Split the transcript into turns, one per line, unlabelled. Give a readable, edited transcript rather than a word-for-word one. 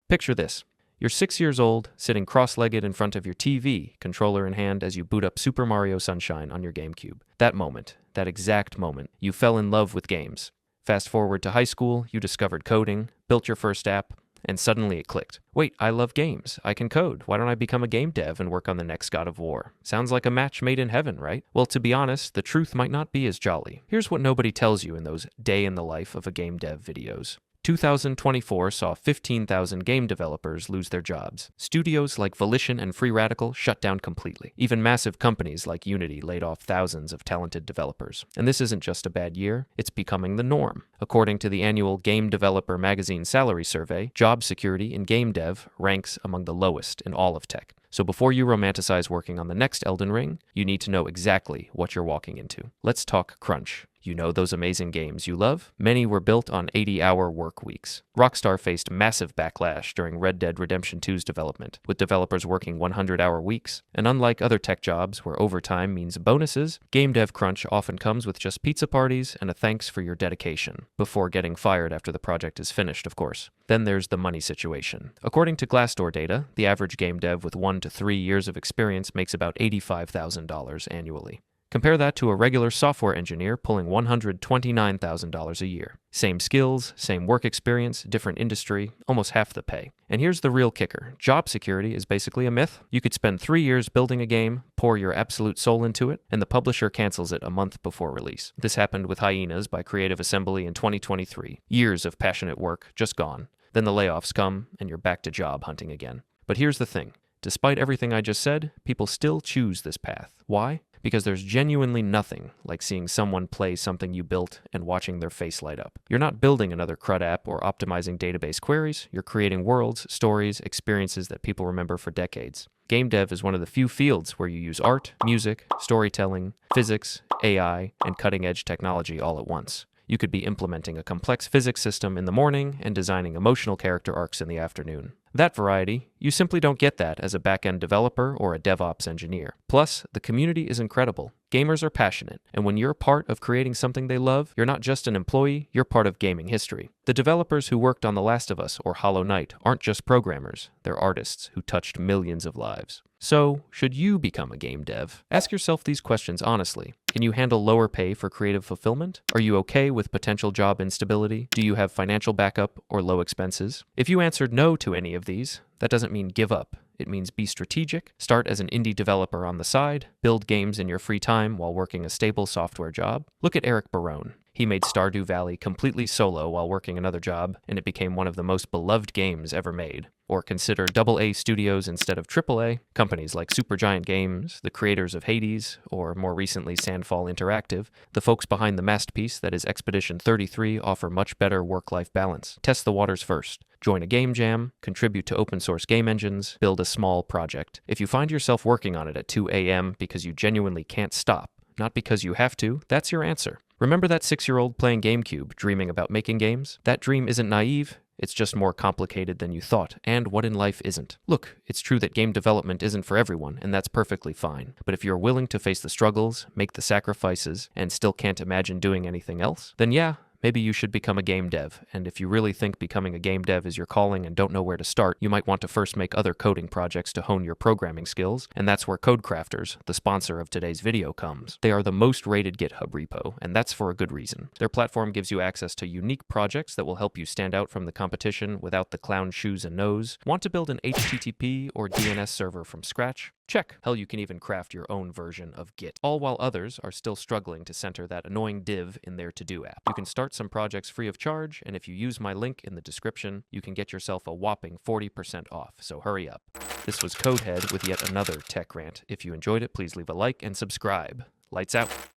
Picture this. You're 6 years old, sitting cross-legged in front of your TV, controller in hand as you boot up Super Mario Sunshine on your GameCube. That moment, that exact moment, you fell in love with games. Fast forward to high school, you discovered coding, built your first app, and suddenly it clicked. Wait, I love games. I can code. Why don't I become a game dev and work on the next God of War? Sounds like a match made in heaven, right? Well, to be honest, the truth might not be as jolly. Here's what nobody tells you in those day in the life of a game dev videos. 2024 saw 15,000 game developers lose their jobs. Studios like Volition and Free Radical shut down completely. Even massive companies like Unity laid off thousands of talented developers. And this isn't just a bad year, it's becoming the norm. According to the annual Game Developer Magazine salary survey, job security in game dev ranks among the lowest in all of tech. So before you romanticize working on the next Elden Ring, you need to know exactly what you're walking into. Let's talk crunch. You know those amazing games you love? Many were built on 80-hour work weeks. Rockstar faced massive backlash during Red Dead Redemption 2's development, with developers working 100-hour weeks. And unlike other tech jobs where overtime means bonuses, game dev crunch often comes with just pizza parties and a thanks for your dedication, before getting fired after the project is finished, of course. Then there's the money situation. According to Glassdoor data, the average game dev with 1 to 3 years of experience makes about $85,000 annually. Compare that to a regular software engineer pulling $129,000 a year. Same skills, same work experience, different industry, almost half the pay. And here's the real kicker. Job security is basically a myth. You could spend 3 years building a game, pour your absolute soul into it, and the publisher cancels it a month before release. This happened with Hyenas by Creative Assembly in 2023. Years of passionate work just gone. Then the layoffs come, and you're back to job hunting again. But here's the thing. Despite everything I just said, people still choose this path. Why? Because there's genuinely nothing like seeing someone play something you built and watching their face light up. You're not building another CRUD app or optimizing database queries. You're creating worlds, stories, experiences that people remember for decades. Game dev is one of the few fields where you use art, music, storytelling, physics, AI, and cutting-edge technology all at once. You could be implementing a complex physics system in the morning and designing emotional character arcs in the afternoon. That variety, you simply don't get that as a back-end developer or a DevOps engineer. Plus, the community is incredible. Gamers are passionate, and when you're part of creating something they love, you're not just an employee, you're part of gaming history. The developers who worked on The Last of Us or Hollow Knight aren't just programmers, they're artists who touched millions of lives. So, should you become a game dev? Ask yourself these questions honestly. Can you handle lower pay for creative fulfillment? Are you okay with potential job instability? Do you have financial backup or low expenses? If you answered no to any of these, that doesn't mean give up. It means be strategic, start as an indie developer on the side, build games in your free time while working a stable software job. Look at Eric Barone. He made Stardew Valley completely solo while working another job, and it became one of the most beloved games ever made. Or consider AA studios instead of AAA, companies like Supergiant Games, the creators of Hades, or more recently Sandfall Interactive. The folks behind the masterpiece that is Expedition 33 offer much better work-life balance. Test the waters first. Join a game jam, contribute to open source game engines, build a small project. If you find yourself working on it at 2 a.m. because you genuinely can't stop, not because you have to, that's your answer. Remember that 6-year-old playing GameCube, dreaming about making games? That dream isn't naive, it's just more complicated than you thought, and what in life isn't? Look, it's true that game development isn't for everyone, and that's perfectly fine. But if you're willing to face the struggles, make the sacrifices, and still can't imagine doing anything else, then yeah, maybe you should become a game dev, and if you really think becoming a game dev is your calling and don't know where to start, you might want to first make other coding projects to hone your programming skills, and that's where Codecrafters, the sponsor of today's video, comes. They are the most rated GitHub repo, and that's for a good reason. Their platform gives you access to unique projects that will help you stand out from the competition without the clown shoes and nose. Want to build an HTTP or DNS server from scratch? Check. Hell, you can even craft your own version of Git, all while others are still struggling to center that annoying div in their to-do app. You can start some projects free of charge, and if you use my link in the description, you can get yourself a whopping 40% off, so hurry up. This was Codehead with yet another tech rant. If you enjoyed it, please leave a like and subscribe. Lights out.